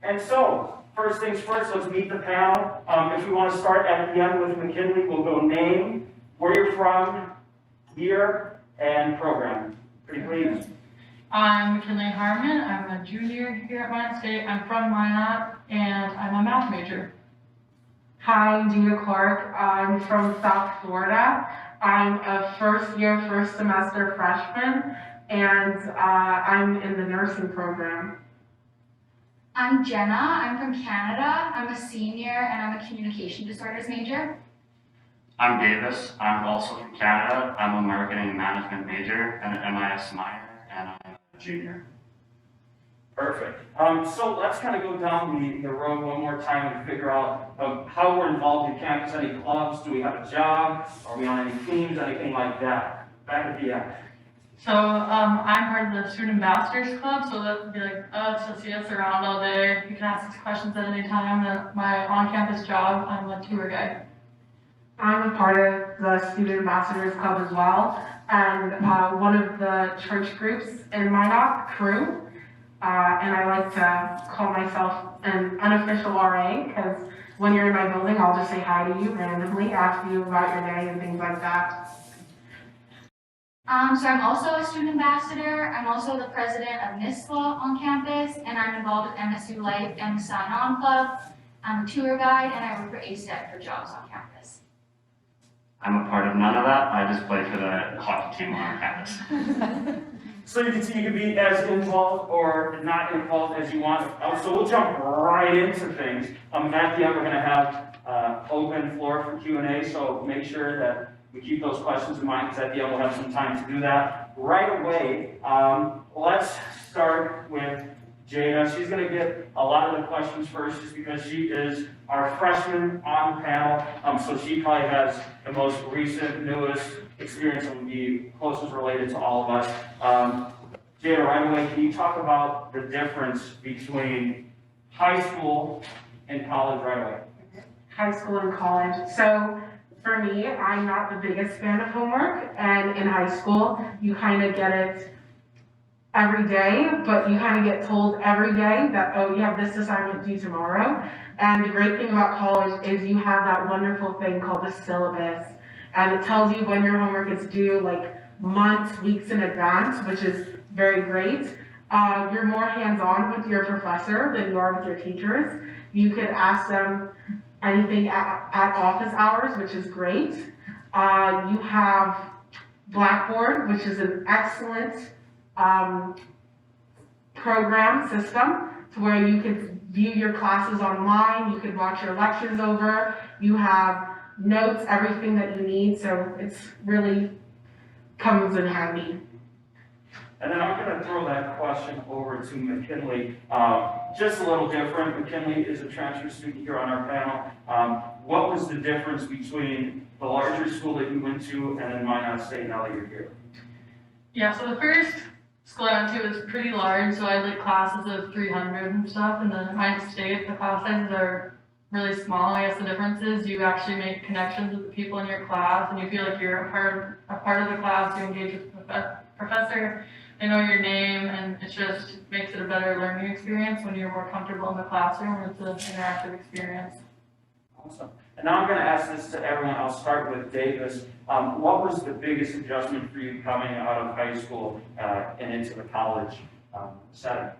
And so, first things first, let's meet the panel. If we want to start at the end with McKinley, we'll go name, where you're from, year, and program. Pretty please. I'm McKinley Harmon. I'm a junior here at Minot State. I'm from Minot, and I'm a math major. Hi, I'm Gina Clark. I'm from South Florida. I'm a first semester freshman, and I'm in the nursing program. I'm Jenna. I'm from Canada. I'm a senior, and I'm a communication disorders major. I'm Davis. I'm also from Canada. I'm a marketing management major and an MIS minor, and I'm a junior. Perfect. So let's kind of go down the road one more time and figure out how we're involved in campus. Any clubs? Do we have a job? Are we on any teams? Anything like that? Back at the end. So I'm part of the Student Ambassadors Club, so that would be like us to see us around all day. You can ask us questions at any time. And my on-campus job, I'm a tour guide. I'm a part of the Student Ambassadors Club as well, and one of the church groups in Minot, Crew. And I like to call myself an unofficial RA, because when you're in my building, I'll just say hi to you randomly, ask you about your day and things like that. So I'm also a student ambassador. I'm also the president of NISPA on campus, and I'm involved with MSU Life and the Sign On Club. I'm a tour guide, and I work for ASTEC for jobs on campus. I'm a part of none of that. I just play for the hockey team on campus. So you can see you can be as involved or not involved as you want. So we'll jump right into things. At the end, we're going to have open floor for Q&A, so make sure that we keep those questions in mind, because at the end we'll have some time to do that. Right away, let's start with Jada. She's going to get a lot of the questions first, just because she is our freshman on the panel, so she probably has the most recent, newest experience and will be closest related to all of us. Jada, right away, can you talk about the difference between high school and college right away? High school and college. So for me, I'm not the biggest fan of homework, and in high school, you kind of get it every day, but you kind of get told every day that, oh, you have this assignment due tomorrow. And the great thing about college is you have that wonderful thing called the syllabus, and it tells you when your homework is due, like months, weeks in advance, which is very great. You're more hands-on with your professor than you are with your teachers. You could ask them anything at office hours, which is great. You have Blackboard, which is an excellent program system to where you could view your classes online, you could watch your lectures over, you have notes, everything that you need, so it's really comes in handy. And then I'm going to throw that question over to McKinley. Just a little different. McKinley is a transfer student here on our panel. What was the difference between the larger school that you went to and then Minot State now that you're here? Yeah, so the first school I went to was pretty large, so I had like classes of 300 and stuff, and then Minot State, the class sizes are really small. I guess the difference is you actually make connections with the people in your class, and you feel like you're a part of the class. You engage with the professor, they know your name, and it just makes it a better learning experience when you're more comfortable in the classroom. It's an interactive experience. Awesome. And now I'm going to ask this to everyone. I'll start with Davis. What was the biggest adjustment for you coming out of high school and into the college setting?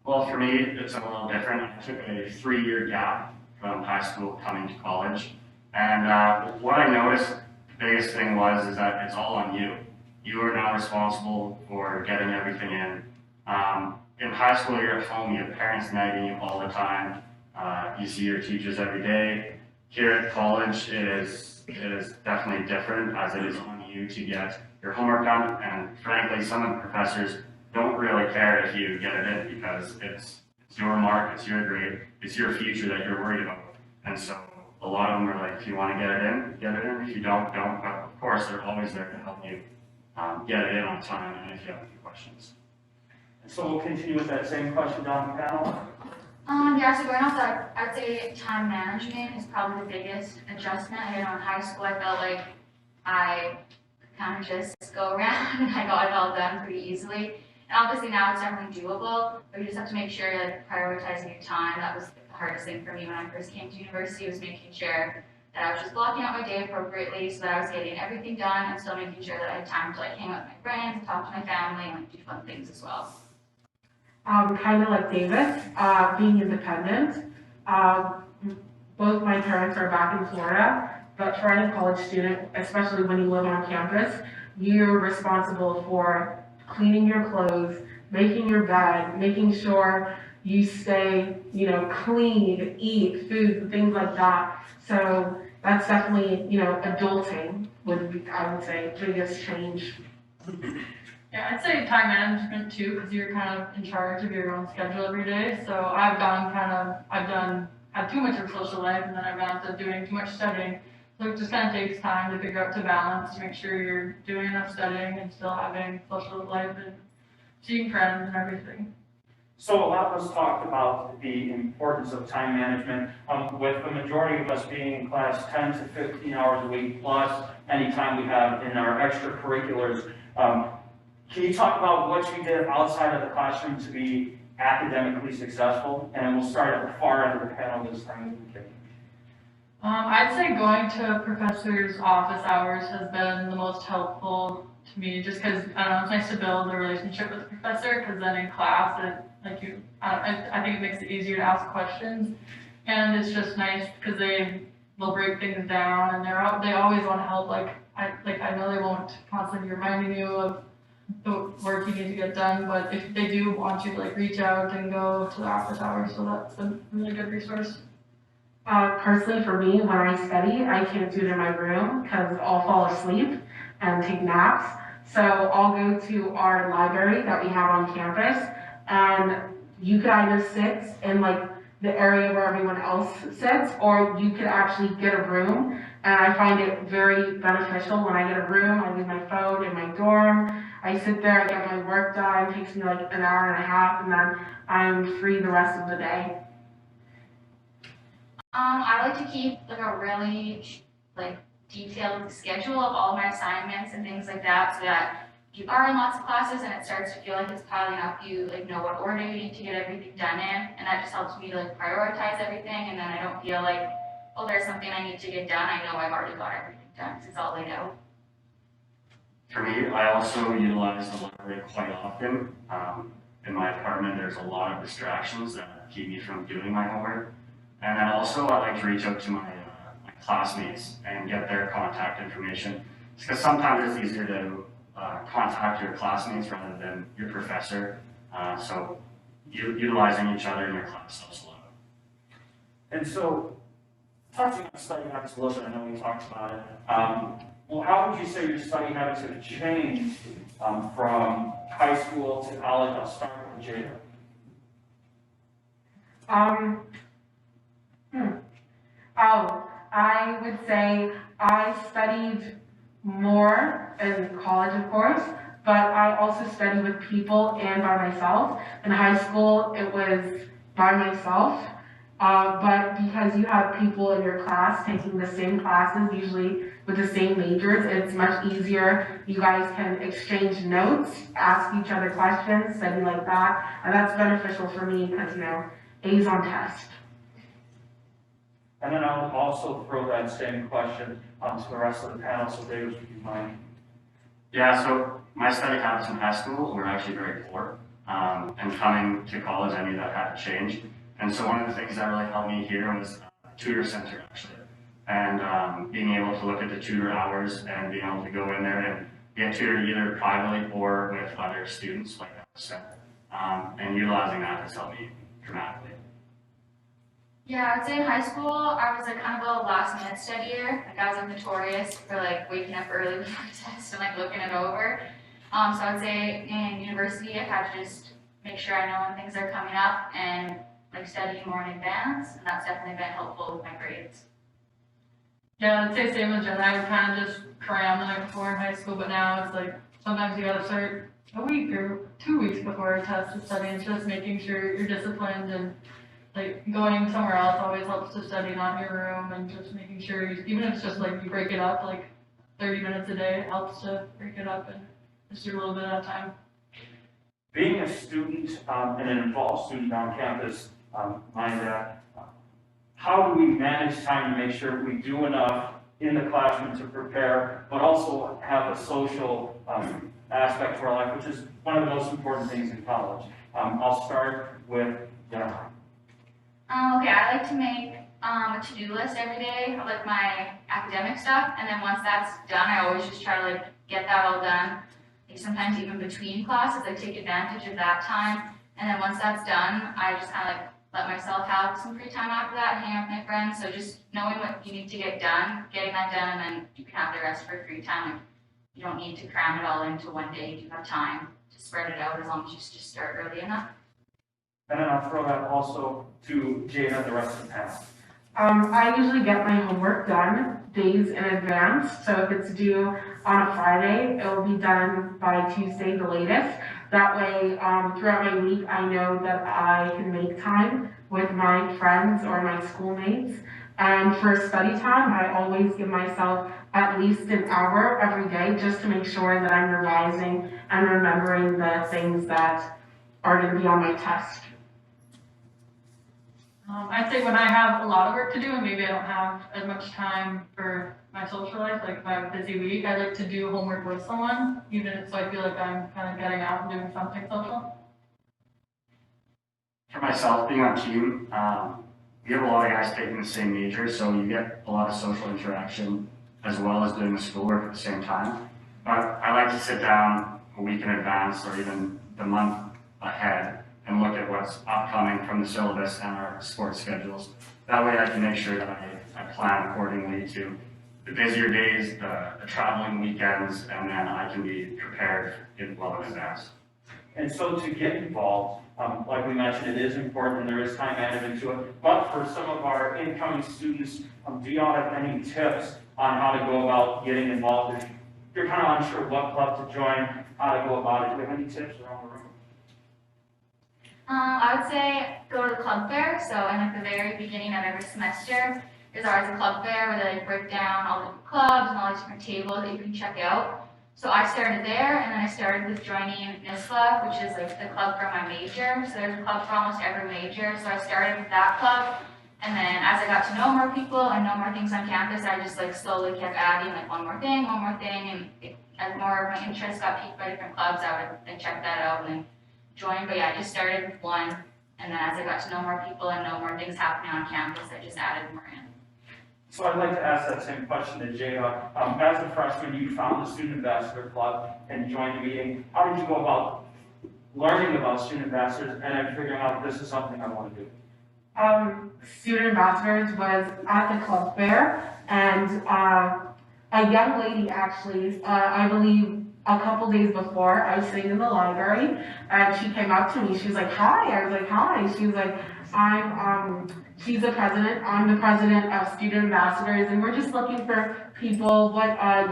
Well, for me, it's a little different. I took a 3-year gap from high school coming to college. And what I noticed, the biggest thing is that it's all on you. You are now responsible for getting everything in. In high school, you're at home, you have parents nagging you all the time. You see your teachers every day. Here at college, it is definitely different, as it is on you to get your homework done. And frankly, some of the professors don't really care if you get it in, because it's your mark, it's your grade, it's your future that you're worried about. And so a lot of them are like, if you want to get it in, get it in. If you don't. But of course, they're always there to help you get it in on time, and if you have any questions. And so we'll continue with that same question down the panel. Yeah, so going off that, I'd say time management is probably the biggest adjustment. I know in high school, I felt like I kind of just go around and I got it all done pretty easily. And obviously now it's definitely doable, but you just have to make sure like prioritizing your time. That was the hardest thing for me when I first came to university, was making sure that I was just blocking out my day appropriately so that I was getting everything done and still making sure that I had time to like hang out with my friends, talk to my family, and like do fun things as well. Kind of like Davis, being independent. Both my parents are back in Florida, but for any college student, especially when you live on campus, you're responsible for cleaning your clothes, making your bed, making sure you stay, clean, eat food, things like that. So that's definitely, adulting would be, I would say, biggest change. Yeah, I'd say time management too, because you're kind of in charge of your own schedule every day. So had too much of a social life, and then I've gone to doing too much studying. So it just kind of takes time to figure out to balance, to make sure you're doing enough studying and still having social life and seeing friends and everything. So a lot of us talked about the importance of time management, with the majority of us being in class 10 to 15 hours a week, plus any time we have in our extracurriculars. Can you talk about what you did outside of the classroom to be academically successful? And we'll start at the far end of the panel this time. I'd say going to a professor's office hours has been the most helpful to me, just because, I don't know, it's nice to build a relationship with the professor, because then in class, I think it makes it easier to ask questions, and it's just nice because they'll break things down, and they always want to help. I know they won't constantly be reminding you of the work you need to get done, but if they do want you to reach out and go to the office hours, so that's a really good resource. Personally, for me, when I study, I can't do it in my room because I'll fall asleep and take naps. So I'll go to our library that we have on campus, and you could either sit in the area where everyone else sits, or you could actually get a room. And I find it very beneficial when I get a room. I leave my phone in my dorm. I sit there, I get my work done. It takes me an hour and a half, and then I'm free the rest of the day. I like to keep a really detailed schedule of all my assignments and things like that, so that if you are in lots of classes and it starts to feel like it's piling up, you know what order you need to get everything done in, and that just helps me to prioritize everything, and then I don't feel like, oh, there's something I need to get done. I know I've already got everything done, because it's all laid out. For me, I also utilize the library quite often. In my apartment, there's a lot of distractions that keep me from doing my homework. And then also, I like to reach out to my classmates and get their contact information. Because sometimes it's easier to contact your classmates rather than your professor. So utilizing each other in your class helps a lot. And so, touching on study habits a little bit, I know we talked about it. Well, how would you say your study habits have changed from high school to college? I'll start with Jada. I would say I studied more in college, of course, but I also studied with people and by myself. In high school, it was by myself, but because you have people in your class taking the same classes, usually with the same majors, it's much easier. You guys can exchange notes, ask each other questions, study like that, and that's beneficial for me because, A's on test. And then I'll also throw that same question to the rest of the panel, so David, would you mind? Yeah, so my study habits in high school were actually very poor. And coming to college, I knew that had to change. And so one of the things that really helped me here was tutor center, actually. And being able to look at the tutor hours and being able to go in there and get tutored either privately or with other students, like I said. And utilizing that has helped me dramatically. Yeah, I'd say in high school, I was kind of a last minute studier. I was notorious for waking up early before tests and looking it over. So I would say in university, I had to just make sure I know when things are coming up and study more in advance, and that's definitely been helpful with my grades. Yeah, I'd say same with Jen. I would kind of just cram the night before in high school, but now it's sometimes you gotta start a week or 2 weeks before a test to study. It's just making sure you're disciplined, and going somewhere else always helps to study, not in your room, and just making sure, even if it's just you break it up 30 minutes a day, it helps to break it up and just do a little bit at a time. being a student and an involved student on campus, how do we manage time to make sure we do enough in the classroom to prepare, but also have a social aspect to our life, which is one of the most important things in college. I'll start with Jennifer. Okay, I like to make a to-do list every day of like my academic stuff, and then once that's done, I always just try to like get that all done. Like sometimes even between classes, I take advantage of that time, and then once that's done, I just kind of like let myself have some free time after that and hang out with my friends. So just knowing what you need to get done, getting that done, and then you can have the rest for free time. Like, you don't need to cram it all into one day. You have time to spread it out as long as you just start early enough. And then I'll throw that also to Jada and the rest of the panel. I usually get my homework done days in advance, so if it's due on a Friday, it will be done by Tuesday the latest. That way, throughout my week, I know that I can make time with my friends or my schoolmates. And for study time, I always give myself at least an hour every day just to make sure that I'm revising and remembering the things that are going to be on my test. I'd say when I have a lot of work to do and maybe I don't have as much time for my social life, like if I have a busy week, I like to do homework with someone, even so I feel like I'm kind of getting out and doing something social. For myself, being on team, we have a lot of guys taking the same major, so you get a lot of social interaction as well as doing the schoolwork at the same time. But I like to sit down a week in advance or even the month ahead and look at what's upcoming from the syllabus and our sports schedules. That way I can make sure that I plan accordingly to the busier days, the traveling weekends, and then I can be prepared well in advance. And so to get involved, like we mentioned, it is important and there is time added into it. But for some of our incoming students, do y'all have any tips on how to go about getting involved? If you're kind of unsure what club to join, how to go about it, do you have any tips around the room? I would say go to the club fair. So in like the very beginning of every semester, there's always a club fair where they like break down all the different clubs and all these different tables that you can check out. So I started there, and then I started with joining NISLA, which is like the club for my major. So there's a club for almost every major. So I started with that club, and then as I got to know more people and know more things on campus, I just like slowly kept adding like one more thing, and as more of my interest got piqued by different clubs, I would like check that out and then join. But yeah, I just started with one, and then as I got to know more people and know more things happening on campus, I just added more in. So I'd like to ask that same question to Jada. As a freshman, you found the Student Ambassador Club and joined the meeting. How did you go about learning about student ambassadors and then figuring out this is something I want to do? Student Ambassadors was at the club fair, and a young lady actually, I believe a couple days before, I was sitting in the library, and she came up to me. She was like, "Hi." I was like, "Hi." She was like, she's the president. I'm the president of Student Ambassadors, and we're just looking for people. What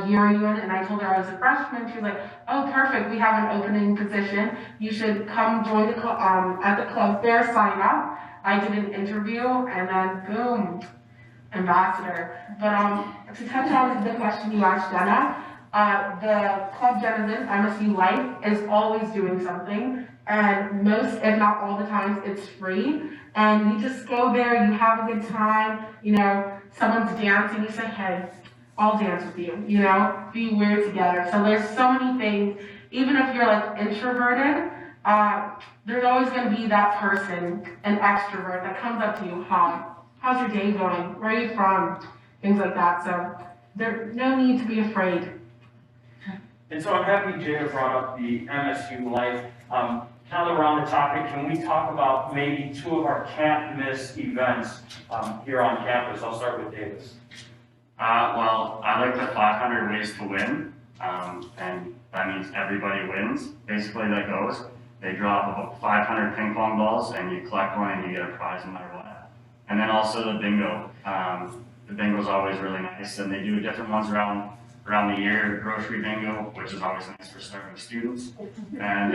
year are you in?" And I told her I was a freshman. She was like, "Oh, perfect. We have an opening position. You should come join the at the club fair. Sign up." I did an interview, and then boom, ambassador. But to touch on the question you asked, Jenna, the Club Genesis MSU Life is always doing something, and most, if not all the times, it's free. And you just go there, you have a good time, you know, someone's dancing, you say, "Hey, I'll dance with you," you know, be weird together. So there's so many things, even if you're like introverted, there's always gonna be that person, an extrovert, that comes up to you, "Hi, how's your day going? Where are you from?" Things like that. So there's no need to be afraid. And so I'm happy Jada brought up the MSU Life. Now that we're on the topic, can we talk about maybe two of our can't miss events here on campus? I'll start with Davis. Well, I like the 500 ways to win, and that means everybody wins. Basically, that goes. They drop about 500 ping pong balls, and you collect one, and you get a prize no matter what. And then also the bingo. The bingo's always really nice, and they do different ones around the year. Grocery bingo, which is always nice for starting students. And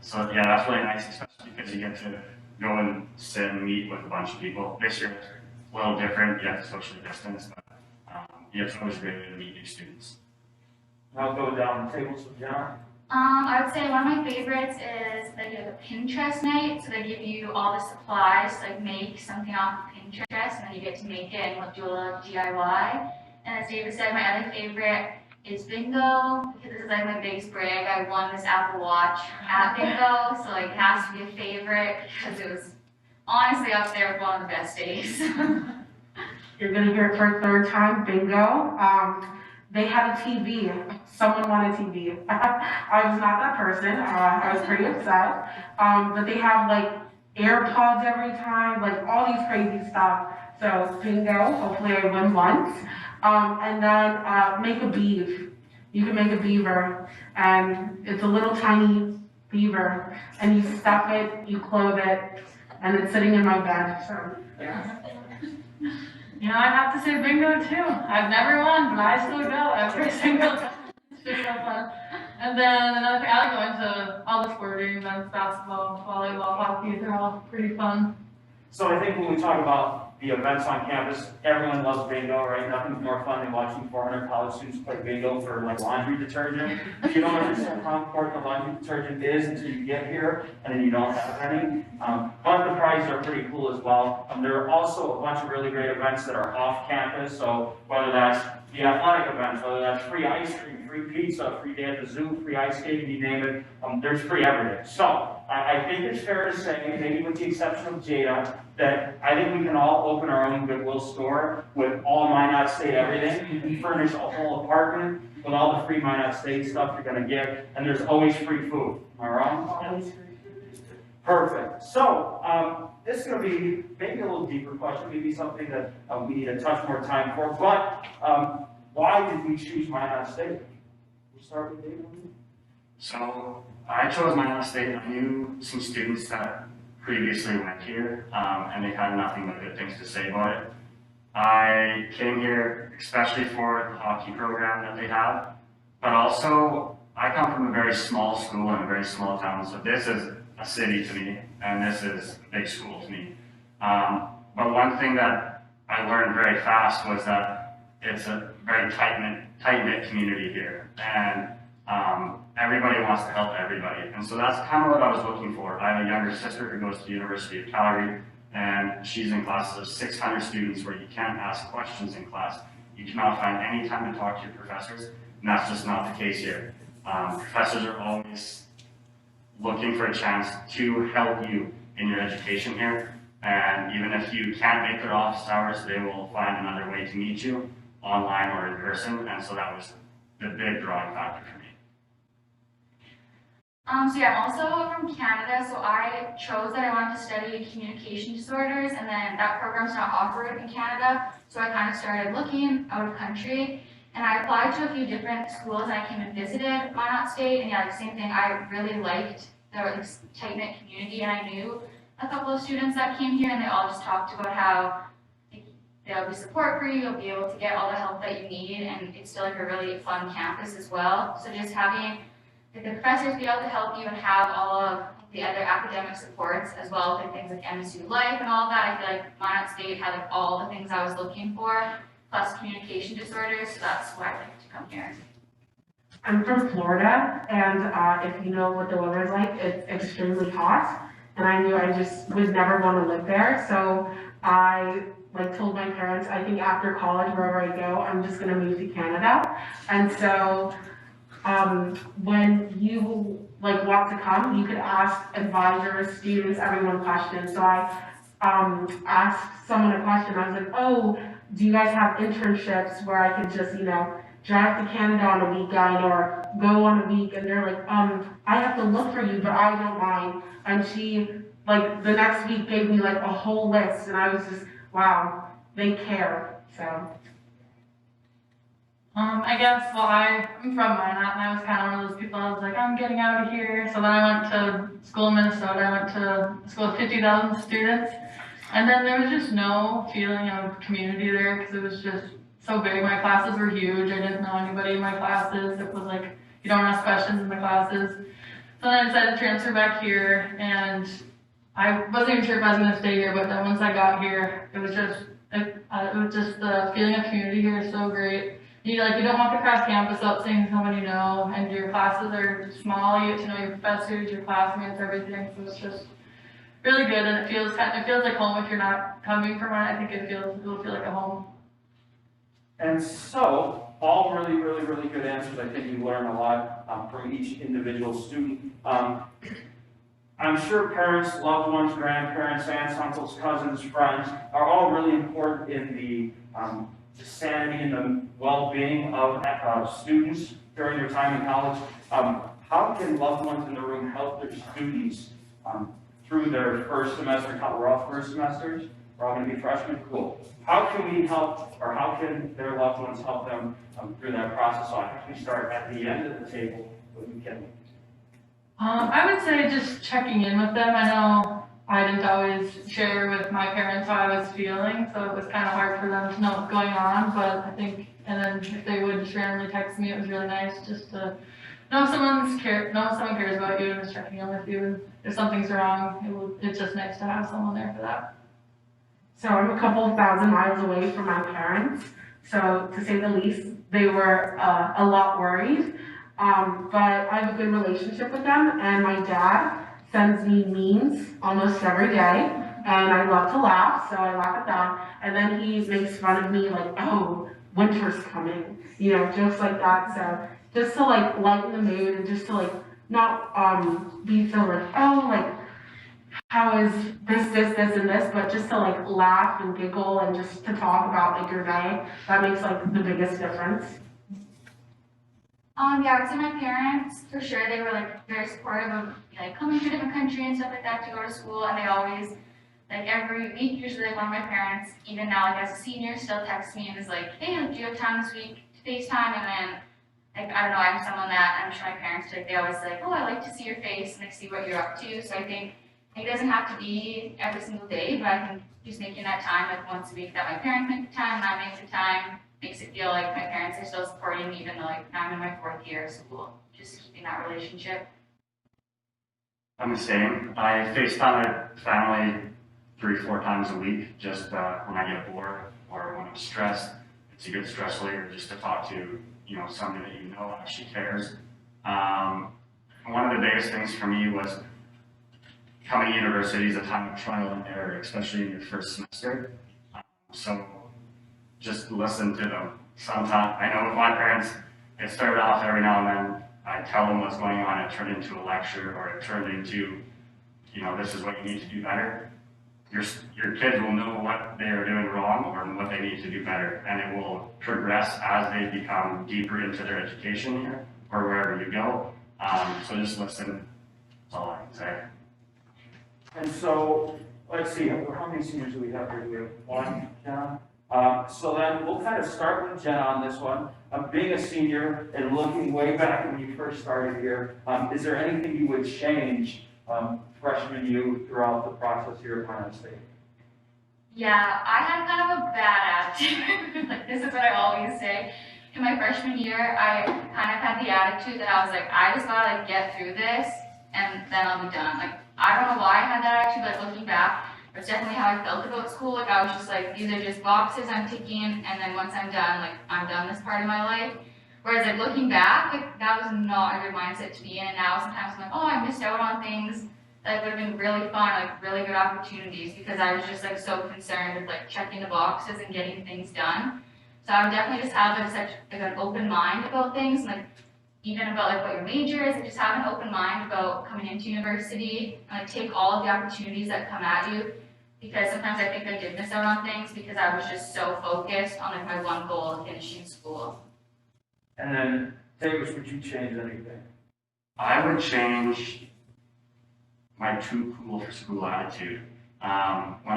so yeah, that's really nice, especially because you get to go and sit and meet with a bunch of people. This year it's a little different. You have to socially distance, but it's always great to meet new students. I'll go down the tables with John. I would say one of my favorites is they do a Pinterest night, so they give you all the supplies to like make something off of Pinterest, and then you get to make it and do a little DIY. And as David said, my other favorite is bingo, because this is like my biggest brag. I won this Apple Watch at bingo, so like it has to be a favorite because it was honestly up there with one of the best days. You're gonna hear it for a third time, bingo. They had a TV. Someone wanted a TV. I was not that person. I was pretty upset. But they have like AirPods every time, like all these crazy stuff. So bingo. Hopefully I win once. And then make a beaver. You can make a beaver, and it's a little tiny beaver, and you stuff it, you clothe it, and it's sitting in my bed. So yeah. You know, I have to say bingo too. I've never won, but I still go every single time. It's just so fun. And then another thing, I like going to all the sporting events, basketball, volleyball, hockey, they're all pretty fun. So I think when we talk about the events on campus, everyone loves bingo, right? Nothing's more fun than watching 400 college students play bingo for like laundry detergent. You don't understand how important the laundry detergent is until you get here, and then you don't have any. But the prizes are pretty cool as well. There are also a bunch of really great events that are off campus, so whether that's the athletic events, whether that's free ice cream, free pizza, free day at the zoo, free ice skating, you name it, there's free everything. So I think it's fair to say, maybe with the exception of Jada, that I think we can all open our own Goodwill store with all Minot State everything. You can furnish a whole apartment with all the free Minot State stuff you're gonna get, and there's always free food. Am I wrong? Always. Perfect. So, this is going to be maybe a little deeper question, maybe something that we need a touch more time for, but why did we choose Minot State? We'll start with David. So I chose Minot State. I knew some students that previously went here, and they had nothing but good things to say about it. I came here especially for the hockey program that they have, but also I come from a very small school in a very small town, so this is a city to me, and this is a big school to me. But one thing that I learned very fast was that it's a very tight-knit community here, and everybody wants to help everybody. And so that's kind of what I was looking for. I have a younger sister who goes to the University of Calgary, and she's in classes of 600 students where you can't ask questions in class. You cannot find any time to talk to your professors, and that's just not the case here. Professors are always looking for a chance to help you in your education here. And even if you can't make their office hours, they will find another way to meet you online or in person. And so that was the big drawing factor for me. So yeah, I'm also from Canada, so I chose that I wanted to study communication disorders, and then that program's not offered in Canada, so I kind of started looking out of country, and I applied to a few different schools, and I came and visited Minot State, and yeah, the same thing, I really liked the tight-knit community, and I knew a couple of students that came here, and they all just talked about how there'll be support for you, you'll be able to get all the help that you need, and it's still like a really fun campus as well, so just having the professors be able to help you and have all of the other academic supports as well as things like MSU Life and all of that. I feel like Minot State had like all the things I was looking for, plus communication disorders, so that's why I like to come here. I'm from Florida, and if you know what the weather is like, it's extremely hot, and I knew I just would never want to live there, so I told my parents, I think after college, wherever I go, I'm just gonna move to Canada, and so when you want to come, you could ask advisors, students, everyone questions. So I asked someone a question. I was like, oh, do you guys have internships where I could just, drive to Canada on a weekend or go on a week? And they're like, I have to look for you, but I don't mind. And she, the next week gave me a whole list, and I was just, wow, they care, so. I guess, I'm from Minot, and I was kind of one of those people, I was like, I'm getting out of here. So then I went to school in Minnesota. I went to school with 50,000 students. And then there was just no feeling of community there because it was just so big. My classes were huge. I didn't know anybody in my classes. It was like, you don't ask questions in the classes. So then I decided to transfer back here, and I wasn't even sure if I was going to stay here, but then once I got here, it was just the feeling of community here is so great. you don't walk across campus without seeing somebody you know, and your classes are small, you get to know your professors, your classmates, everything, so it's just really good, and it feels like home if you're not coming from it. I think it'll feel like a home. And so, all really, really, really good answers. I think you learn a lot from each individual student. I'm sure parents, loved ones, grandparents, aunts, uncles, cousins, friends are all really important in the sanity and the well-being of students during their time in college. How can loved ones in the room help their students through their first semester? We're all first semesters. We're all going to be freshmen. Cool. How can we help, or how can their loved ones help them through that process? So I think we start at the end of the table with McKinley. I would say just checking in with them. I know I didn't always share with my parents how I was feeling, so it was kind of hard for them to know what's going on, but I think, and then if they would just randomly text me, it was really nice just to know someone cares about you and is checking in with you, and if something's wrong, it's just nice to have someone there for that. So I'm a couple of thousand miles away from my parents, so to say the least, they were a lot worried. But I have a good relationship with them, and my dad sends me memes almost every day, and I love to laugh, so I laugh at that. And then he makes fun of me like, oh, winter's coming, jokes like that. So just to like lighten the mood and just to like not be so like, oh, like, how is this, and this, but just to like laugh and giggle and just to talk about like your day, that makes like the biggest difference. Yeah, I would say my parents, for sure, they were like very supportive of like coming to a different country and stuff like that to go to school, and they always, like every week, usually like one of my parents, even now like as a senior, still texts me and is like, hey, like, do you have time this week to FaceTime? And then, like, I don't know, I'm someone that, I'm sure my parents, like, they always say, like, oh, I like to see your face and like see what you're up to, so I think it doesn't have to be every single day, but I think just making that time like once a week that my parents make the time and I make the time, makes it feel like my parents are still supporting me even though like I'm in my 4th year of school, just keeping that relationship. I'm the same. I FaceTime my family 3-4 times a week, just when I get bored or when I'm stressed. It's a good stress reliever just to talk to, somebody that you know actually cares. One of the biggest things for me was coming to university is a time of trial and error, especially in your first semester. So just listen to them. Sometimes, I know with my parents, it started off every now and then, I tell them what's going on, it turned into a lecture, or it turned into, this is what you need to do better. Your kids will know what they are doing wrong or what they need to do better, and it will progress as they become deeper into their education here, or wherever you go. So just listen, that's all I can say. And so, let's see, how many seniors do we have here? Do we have one, Jenna? So then we'll kind of start with Jenna on this one. Being a senior and looking way back when you first started here, is there anything you would change freshman you throughout the process here at Minot State? Yeah, I had kind of a bad attitude. Like, this is what I always say. In my freshman year, I kind of had the attitude that I was like, I just gotta like get through this and then I'll be done. Like, I don't know why I had that attitude, but looking back, it's definitely how I felt about school. Like, I was just like, these are just boxes I'm ticking, and then once I'm done, like, I'm done this part of my life. Whereas, like, looking back, like, that was not a good mindset to be in, and now sometimes I'm like, oh, I missed out on things that would have been really fun, like, really good opportunities, because I was just, like, so concerned with, like, checking the boxes and getting things done. So I would definitely just have, like, such, like, an open mind about things, and, like, even about like what your major is, and just have an open mind about coming into university and like take all of the opportunities that come at you. Because sometimes I think I did miss out on things because I was just so focused on like my one goal of finishing school. And then, Davis, would you change anything? I would change my too cool for school attitude. When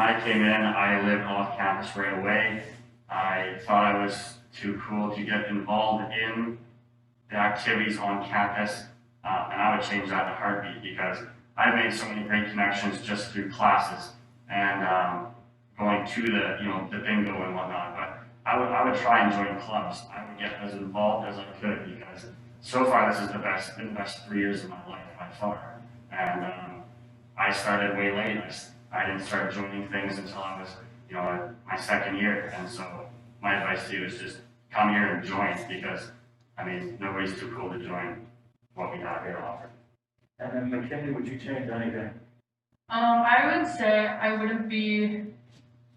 I came in, I lived off campus right away. I thought I was too cool to get involved in the activities on campus, and I would change that in a heartbeat because I've made so many great connections just through classes and going to the bingo and whatnot. But I would try and join clubs. I would get as involved as I could because so far this is the best 3 years of my life by far. And I started way late. I didn't start joining things until I was my second year. And so my advice to you is just come here and join, because, I mean, nobody's too cool to join what we have here to offer. And then McKinley, would you change anything? I would say I wouldn't be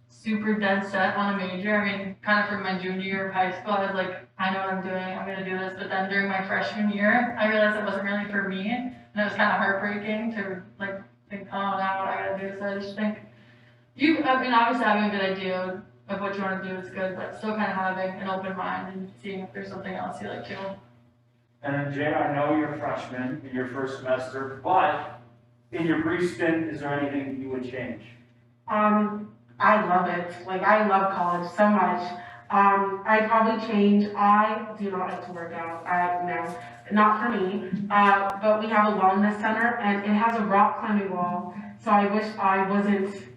super dead set on a major. I mean, kind of from my junior year of high school, I was like, I know what I'm doing, I'm gonna do this. But then during my freshman year, I realized it wasn't really for me, and it was kind of heartbreaking to like think, oh, now I gotta do this. I just think I mean, obviously having a good idea of what you want to do is good, but still kind of having an open mind and seeing if there's something else you like too. And then Jay, I know you're a freshman in your first semester, but in your brief stint, is there anything you would change? I love it. Like, I love college so much. I'd probably change, I do not like to work out. No, not for me. But we have a wellness center and it has a rock climbing wall. So I wish I wasn't,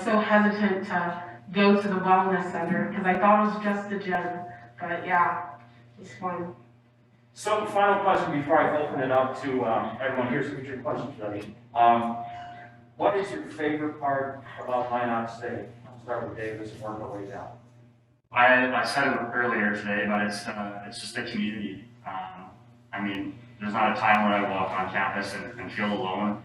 so hesitant to go to the wellness center because I thought it was just a gym. But yeah, it's fun. So final question before I open it up to everyone. Here's your questions ready. What is your favorite part about Minot State? I'll start with Davis and work our way down. I said it earlier today, but it's just a community. I mean, there's not a time where I walk on campus and feel alone.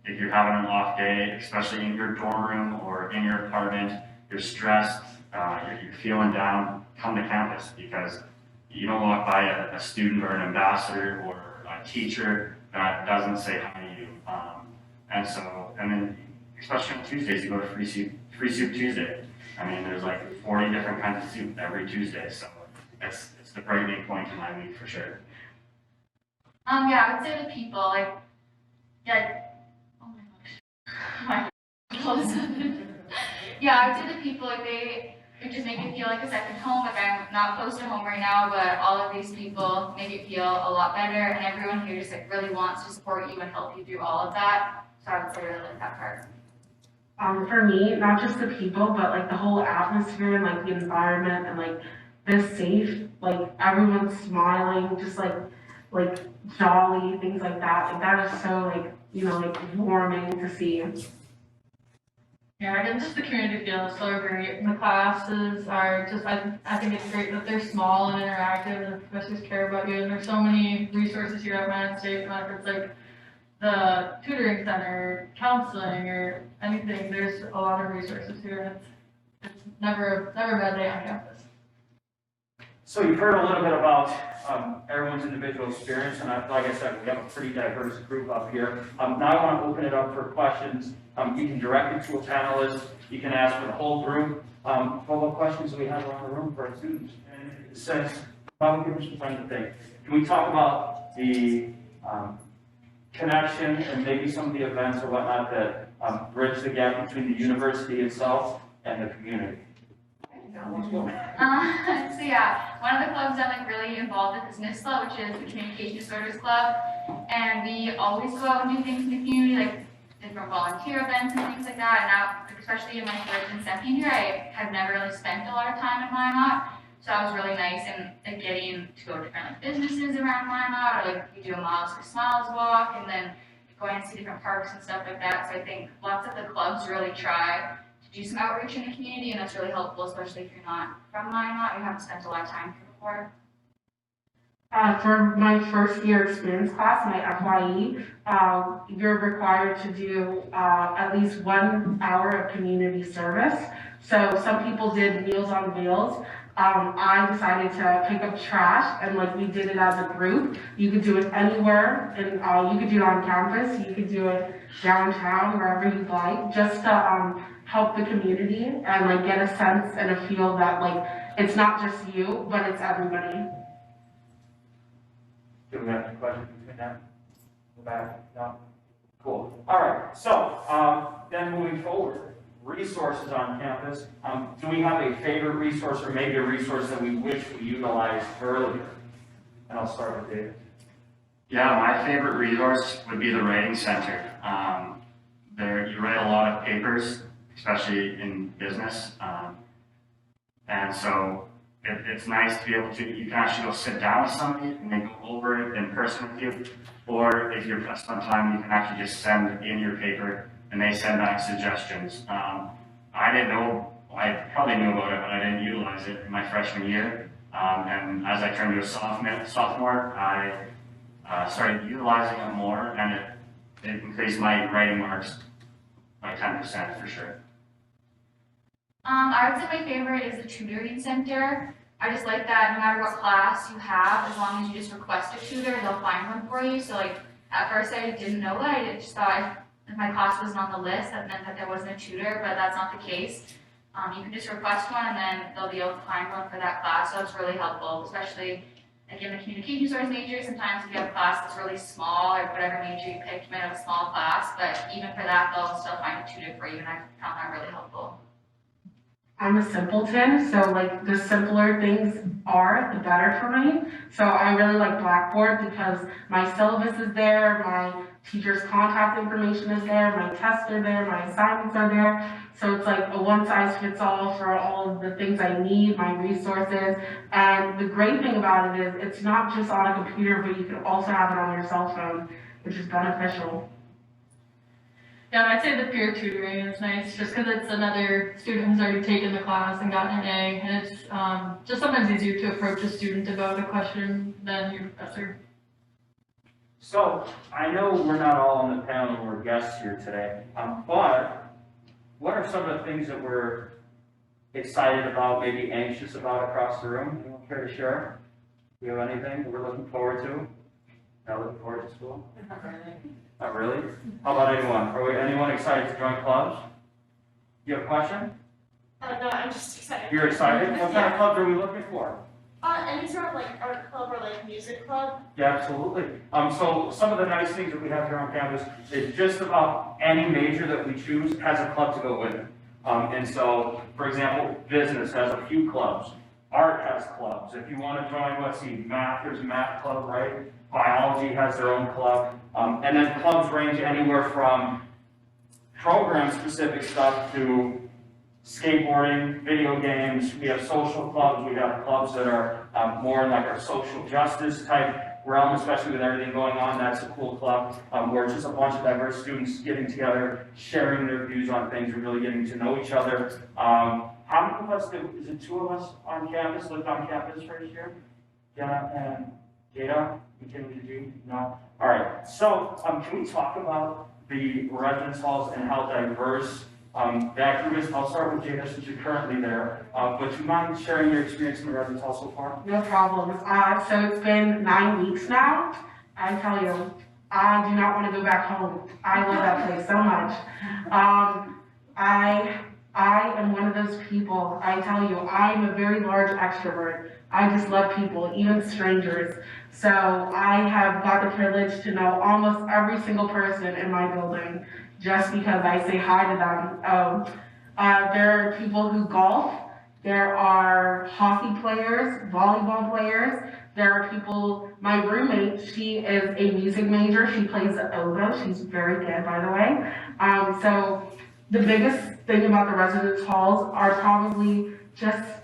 If you're having an off day, especially in your dorm room or in your apartment, you're stressed, you're feeling down, come to campus, because you don't walk by a student or an ambassador or a teacher that doesn't say hi to you. And then especially on Tuesdays, you go to Free Soup Tuesday. I mean, there's like 40 different kinds of soup every Tuesday, so it's the brightening point in my week for sure. Yeah, I would say the people, oh my gosh, yeah, I would say the people, they just make it feel like a second home. Like, I'm not close to home right now, but all of these people make it feel a lot better, and everyone here just really wants to support you and help you through all of that. So I would say really like that part. For me, not just the people, but like the whole atmosphere and like the environment and like the safe, like everyone's smiling, just like jolly, things like that. Like that is so warming to see. Yeah, I guess just the community feel is so great. And the classes are just, I think it's great that they're small and interactive and the professors care about you. And there's so many resources here at Minot State, whether it's like the tutoring center, counseling, or anything. There's a lot of resources here. It's never a bad day on campus. So you've heard a little bit about everyone's individual experience, and like I said, we have a pretty diverse group up here. Now I want to open it up for questions. You can direct it to a panelist. You can ask for the whole group. What questions do we have around the room for our students? And since probably give us some time to think. Can we talk about the connection and maybe some of the events or whatnot that bridge the gap between the university itself and the community? So yeah, one of the clubs I'm really involved with is NISLA, which is the Communication Disorders Club, and we always go out and do things in the community, like different volunteer events and things like that. And now, especially in my first and second year, I have never really spent a lot of time in Minot, so it was really nice in getting to go to different businesses around Minot, or we do a Miles for Smiles walk, and then going to see different parks and stuff like that. So I think lots of the clubs really try do some outreach in the community, and that's really helpful, especially if you're not from Minot, you haven't spent a lot of time here before. For my first year experience class, my FYE, you're required to do at least 1 hour of community service. So some people did Meals on Wheels. I decided to pick up trash, and we did it as a group. You could do it anywhere, and you could do it on campus, you could do it downtown, wherever you'd like, just to help the community and get a sense and a feel that it's not just you, but it's everybody. Do we have any questions between that? Go back? No? Cool. All right. So then moving forward, resources on campus. Do we have a favorite resource or maybe a resource that we wish we utilized earlier? And I'll start with David. Yeah, my favorite resource would be the Writing Center. There, you write a lot of papers, especially in business, and so it's nice to be able to, you can actually go sit down with somebody and they go over it in person with you, or if you're pressed on time, you can actually just send in your paper and they send back suggestions. I didn't know I probably knew about it, but I didn't utilize it in my freshman year. And as I turned to a sophomore, I started utilizing it more, and it increased my writing marks by 10% for sure. I would say my favorite is the tutoring center. I just like that no matter what class you have, as long as you just request a tutor, they'll find one for you. So like at first I didn't know that. I just thought if my class wasn't on the list, that meant that there wasn't a tutor, but that's not the case. You can just request one and then they'll be able to find one for that class. So it's really helpful, especially like in the communication source major. Sometimes if you have a class that's really small or whatever major you picked, you might have a small class, but even for that, they'll still find a tutor for you, and I found that really helpful. I'm a simpleton, so like the simpler things are, the better for me. So I really like Blackboard because my syllabus is there, my teacher's contact information is there, my tests are there, my assignments are there. So it's like a one size fits all for all of the things I need, my resources. And the great thing about it is it's not just on a computer, but you can also have it on your cell phone, which is beneficial. Yeah, I'd say the peer tutoring is nice, just because it's another student who's already taken the class and gotten an A, and it's just sometimes easier to approach a student about a question than your professor. So, I know we're not all on the panel, we're guests here today, but what are some of the things that we're excited about, maybe anxious about across the room? Anyone care to share? Do you have anything that we're looking forward to? Not looking forward to school? Not really? How about anyone? Anyone excited to join clubs? You have a question? No, I'm just excited. You're excited? What kind of clubs are we looking for? Any sort of like art club or like music club. Yeah, absolutely. So some of the nice things that we have here on campus is just about any major that we choose has a club to go with it. And so, for example, business has a few clubs. Art has clubs. If you want to join, let's see, math, there's a math club, right? Biology has their own club. And then clubs range anywhere from program-specific stuff to skateboarding, video games. We have social clubs. We have clubs that are more in like our social justice type realm, especially with everything going on. That's a cool club where it's just a bunch of diverse students getting together, sharing their views on things, and really getting to know each other. How many of us is it 2 of us on campus, lived on campus right here? Jenna and Jada? Did you? No? All right. So can we talk about the residence halls and how diverse that group is? I'll start with Jada since you're currently there. But do you mind sharing your experience in the residence hall so far? No problem. So it's been 9 weeks now. I tell you, I do not want to go back home. I love that place so much. I am one of those people, I tell you, I'm a very large extrovert. I just love people, even strangers. So I have got the privilege to know almost every single person in my building just because I say hi to them. There are people who golf. There are hockey players, volleyball players. There are people, my roommate, she is a music major. She plays the oboe. She's very good, by the way. So the biggest thing about the residence halls are probably just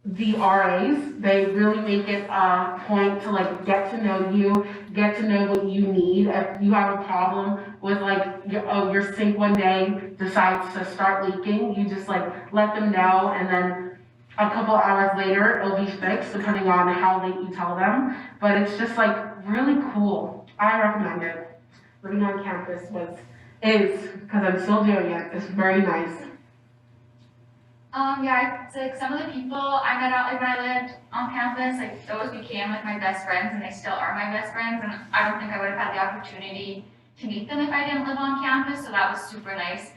the RAs. They really make it a point to like get to know you, get to know what you need. If you have a problem with like your sink one day decides to start leaking, you just like let them know, and then a couple hours later it'll be fixed depending on how late you tell them. But it's just like really cool. I recommend it. Living on campus is, because I'm still doing it, it's very nice. Yeah, it's like some of the people I met out like when I lived on campus, like those became like my best friends, and they still are my best friends, and I don't think I would have had the opportunity to meet them if I didn't live on campus, so that was super nice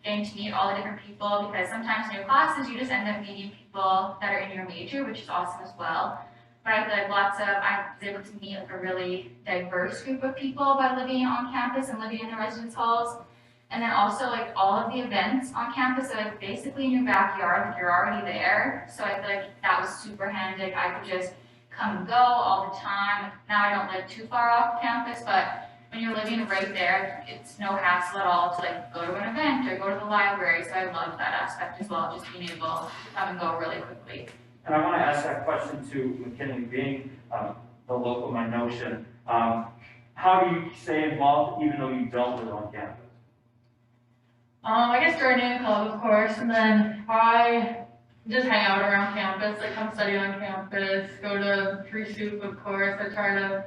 getting to meet all the different people, because sometimes in your classes you just end up meeting people that are in your major, which is awesome as well. But I feel like I was able to meet like a really diverse group of people by living on campus and living in the residence halls. And then also like all of the events on campus are like basically in your backyard, like you're already there. So I feel like that was super handy. I could just come and go all the time. Now I don't live too far off campus, but when you're living right there, it's no hassle at all to like go to an event or go to the library. So I love that aspect as well, just being able to come and go really quickly. And I want to ask that question to McKinley, being the local Minotian. How do you stay involved even though you don't live on campus? I guess joining a club, of course, and then I just hang out around campus, like come study on campus, go to free soup, of course. I try to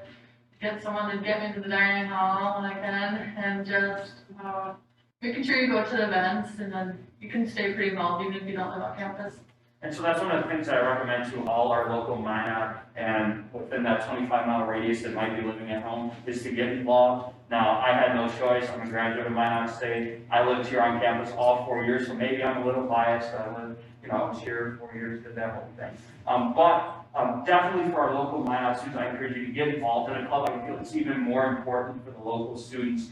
get someone to get me to the dining hall when I can, and just making sure you go to the events, and then you can stay pretty involved even if you don't live on campus. And so that's one of the things that I recommend to all our local Minot and within that 25-mile radius that might be living at home is to get involved. Now, I had no choice. I'm a graduate of Minot State. I lived here on campus all 4 years, so maybe I'm a little biased. I was here 4 years, did that whole thing. But definitely for our local Minot students, I encourage you to get involved in a club. I feel it's even more important for the local students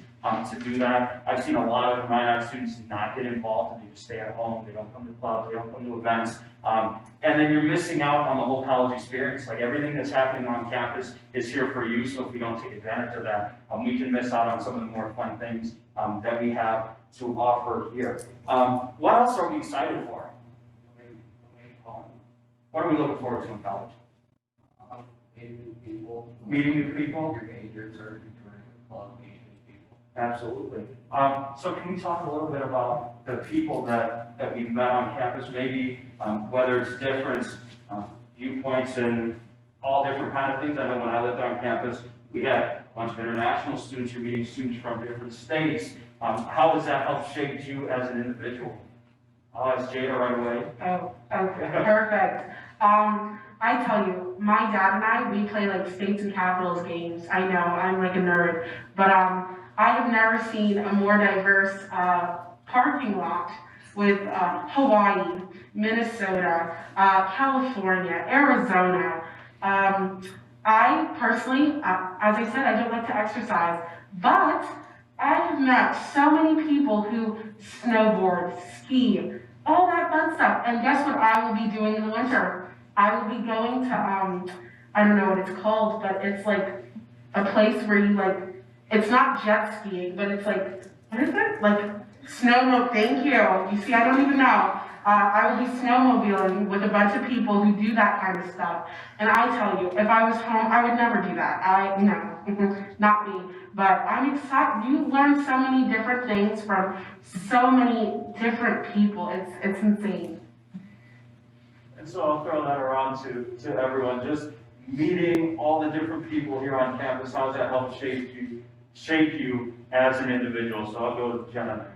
to do that. I've seen a lot of Minot students not get involved and they just stay at home. They don't come to clubs, they don't come to events. And then you're missing out on the whole college experience. Like everything that's happening on campus is here for you, so if we don't take advantage of that, we can miss out on some of the more fun things that we have to offer here. What else are we excited for? What are we looking forward to in college? Meeting new people. Meeting new people? Your majors are joining the club, meeting new people. Absolutely. So can we talk a little bit about the people that we've met on campus, maybe whether it's different viewpoints and all different kind of things? I know when I lived on campus, we had a bunch of international students, you're meeting students from different states. How has that helped shape you as an individual? I'll ask Jada right away. Oh, okay, perfect. I tell you, my dad and I, we play like states and capitals games. I know, I'm like a nerd, but I have never seen a more diverse parking lot with Hawaii, Minnesota, California, Arizona. I personally, as I said, I don't like to exercise, but I have met so many people who snowboard, ski, all that fun stuff. And guess what I will be doing in the winter? I will be going to, I don't know what it's called, but it's like a place where you like, it's not jet skiing, but it's like, what is it? Like thank you. You see, I don't even know. I will be snowmobiling with a bunch of people who do that kind of stuff. And I tell you, if I was home, I would never do that. No, not me. But I'm excited. You learn so many different things from so many different people. It's insane. And so I'll throw that around to everyone. Just meeting all the different people here on campus, how does that help shape you as an individual? So I'll go with Jenna.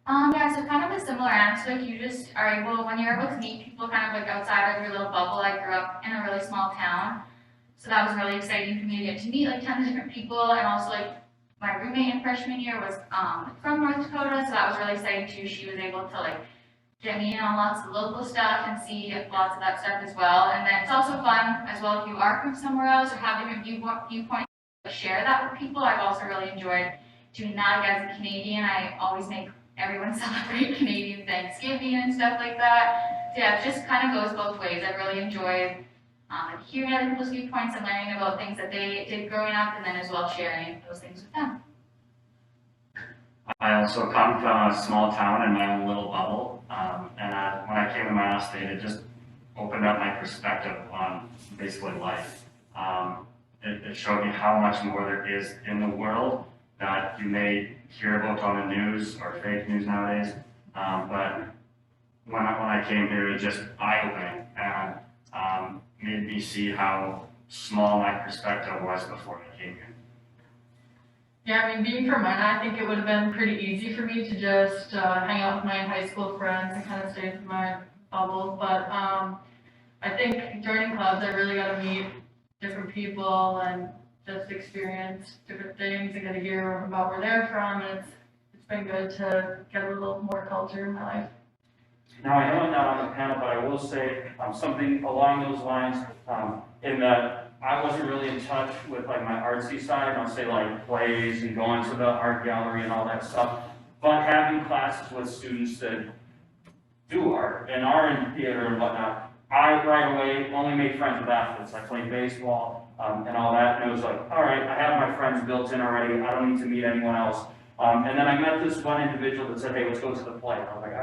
Yeah, so kind of a similar answer, like you just are able, when you're able to meet people kind of like outside of your little bubble. I grew up in a really small town, so that was really exciting for me to get to meet like tons of different people, and also like my roommate in freshman year was from North Dakota, so that was really exciting too. She was able to like get me in on lots of local stuff and see lots of that stuff as well. And then it's also fun as well if you are from somewhere else or have different viewpoints, share that with people. I've also really enjoyed doing that. Like, as a Canadian, I always make everyone celebrate Canadian Thanksgiving and stuff like that. So yeah, it just kind of goes both ways. I really enjoyed hearing other people's viewpoints and learning about things that they did growing up, and then as well sharing those things with them. I also come from a small town in my own little bubble, and when I came to Minot State, it just opened up my perspective on basically life. It showed me how much more there is in the world that you may hear about on the news or fake news nowadays, but when I came here, it was just eye-opening and made me see how small my perspective was before I came here. Yeah, I mean, being from Minot, I think it would have been pretty easy for me to just hang out with my high school friends and kind of stay in my bubble. But I think joining clubs, I really got to meet different people and just experience different things and get to hear about where they're from. And it's been good to get a little more culture in my life. Now, I know I'm not on the panel, but I will say something along those lines in that I wasn't really in touch with like my artsy side, I'll say like plays and going to the art gallery and all that stuff, but having classes with students that do art and are in theater and whatnot, I right away only made friends with athletes. I played baseball and all that, and it was like, all right, I have my friends built in already, I don't need to meet anyone else. And then I met this one individual that said, hey, let's go to the play. I was like,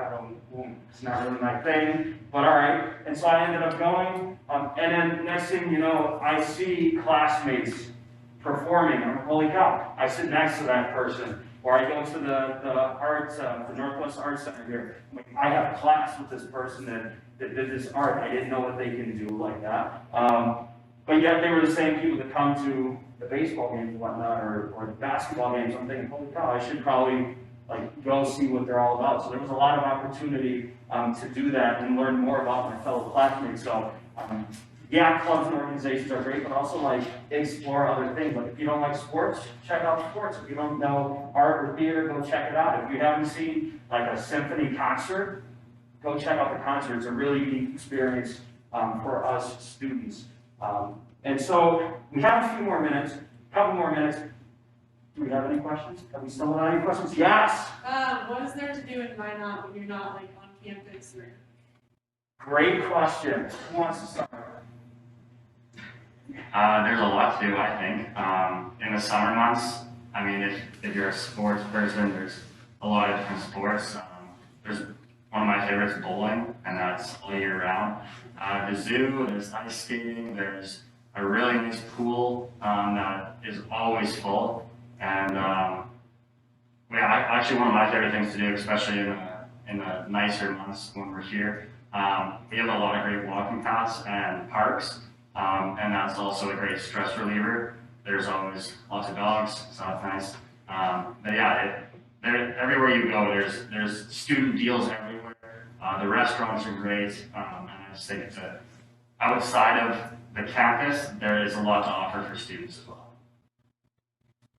it's not really my thing, but all right. And so I ended up going, and then next thing you know, I see classmates performing. I'm like, holy cow, I sit next to that person. Or I go to the arts, the Northwest Arts Center here. Like, I have a class with this person that did this art. I didn't know what they can do like that. But yet they were the same people that come to the baseball games and whatnot, or the basketball games. I'm thinking, holy cow, I should probably like go see what they're all about. So there was a lot of opportunity to do that and learn more about my fellow classmates. So yeah, clubs and organizations are great, but also like explore other things. Like if you don't like sports, check out sports. If you don't know art or theater, go check it out. If you haven't seen like a symphony concert, go check out the concert. It's a really unique experience for us students. And so we have a few more minutes, a couple more minutes. Do we have any questions? Have we still have any questions? Yes. What is there to do in Minot when you're not like on campus or? Great question. Who wants to start? There's a lot to do, I think. In the summer months, I mean, if you're a sports person, there's a lot of different sports. There's one of my favorites, bowling, and that's all year round. The zoo, there's ice skating, there's a really nice pool that is always full. And actually one of my favorite things to do, especially in the nicer months when we're here, we have a lot of great walking paths and parks. And that's also a great stress reliever. There's always lots of dogs, so that's nice. But yeah, everywhere you go, there's student deals everywhere. The restaurants are great, and I just think outside of the campus, there is a lot to offer for students as well.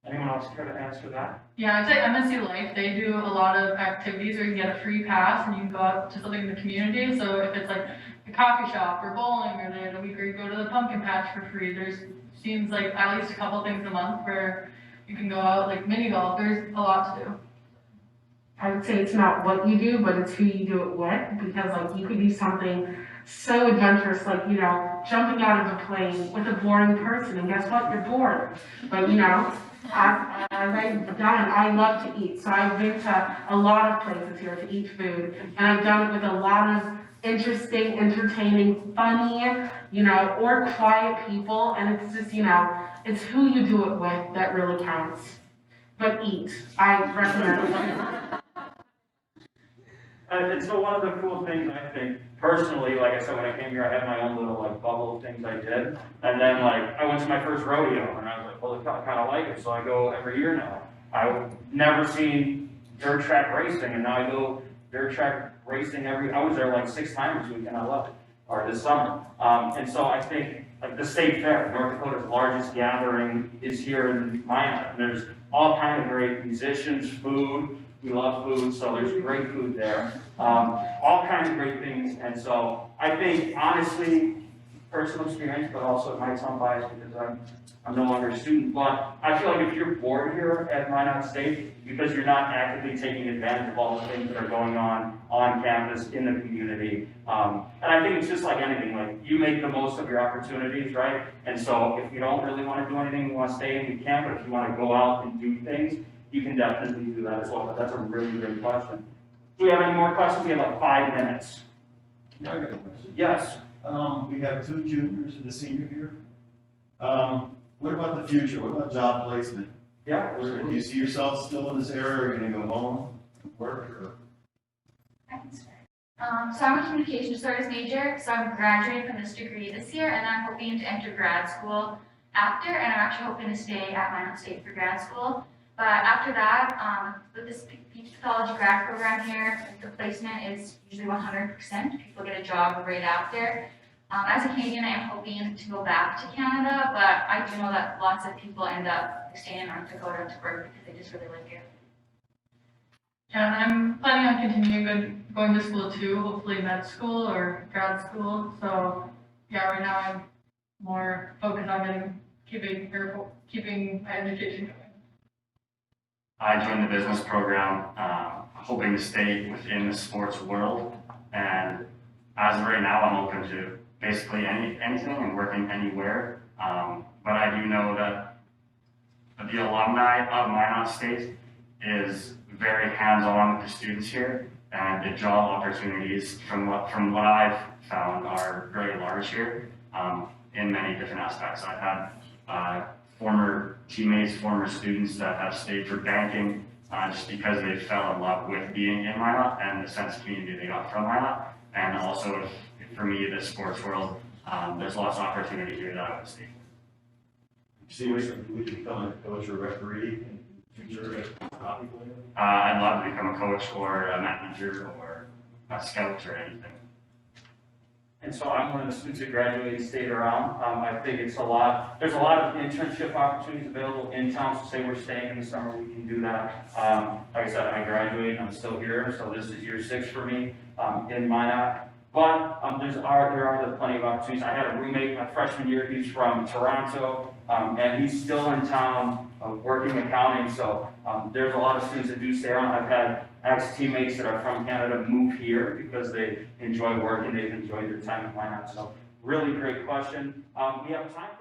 Anyone else care to answer that? Yeah, I'd say MSU Life, they do a lot of activities where you can get a free pass and you can go out to something in the community. So if it's like a coffee shop or bowling, or they had a week where you go to the pumpkin patch for free, there's seems like at least a couple things a month where you can go out, like mini golf, there's a lot to do. I would say it's not what you do, but it's who you do it with, because like you could do something so adventurous, like, you know, jumping out of a plane with a boring person, and guess what? You're bored. But, you know, as I've done, I love to eat, so I've been to a lot of places here to eat food, and I've done it with a lot of interesting, entertaining, funny, you know, or quiet people, and it's just, you know, it's who you do it with that really counts. But eat. I recommend it. And so one of the cool things, I think, personally, like I said, when I came here, I had my own little like bubble of things I did. And then like, I went to my first rodeo and I was like, well, I kind of like it. So I go every year now. I've never seen dirt track racing, and now I go dirt track racing I was there like 6 times this week and I love it, or this summer. And so I think like the state fair, North Dakota's largest gathering, is here in Minot. And there's all kinds of great musicians, food. We love food, so there's great food there. All kinds of great things, and so I think, honestly, personal experience, but also it might sound biased because I'm no longer a student, but I feel like if you're bored here at Minot State, because you're not actively taking advantage of all the things that are going on campus, in the community, and I think it's just like anything, like you make the most of your opportunities, right? And so if you don't really want to do anything, you want to stay in, you can, but if you want to go out and do things, you can definitely do that as well, but that's a really great question. Do we have any more questions? We have like 5 minutes. Yeah, I got a question. Yes. We have 2 juniors and a senior here. What about the future? What about job placement? Yeah. Do you see yourself still in this area, or are you gonna go home, work, or? I can start. So I'm a communication studies major, so I'm graduating from this degree this year, and I'm hoping to enter grad school after, and I'm actually hoping to stay at Minot State for grad school. But after that, with this speech pathology grad program here, the placement is usually 100%. People get a job right after. As a Canadian, I am hoping to go back to Canada, but I do know that lots of people end up staying in North Dakota to work because they just really like it. Yeah, and I'm planning on continuing going to school too, hopefully med school or grad school. So yeah, right now I'm more focused on keeping my education going. I joined the business program, hoping to stay within the sports world, and as of right now, I'm open to basically anything and working anywhere. But I do know that the alumni of Minot State is very hands-on with the students here, and the job opportunities, from what I've found, are very large here in many different aspects. I've had former teammates, former students that have stayed for banking, just because they fell in love with being in Minot and the sense of community they got from Minot. And also, for me, the sports world, there's lots of opportunity here that I would see. See yourself, would you become a coach or referee in the future as a hockey player? I'd love to become a coach or a manager or a scout or anything. And so I'm one of the students that graduated, stayed around. I think there's a lot of internship opportunities available in town, so say we're staying in the summer, we can do that. Like I said, I graduated, I'm still here, so this is year 6 for me, in Minot. But, there are plenty of opportunities. I had a roommate my freshman year, he's from Toronto, and he's still in town, working accounting, so, there's a lot of students that do stay around. I've had ex-teammates that are from Canada move here because they enjoy work and they've enjoyed their time at Minot. So really great question. We have time for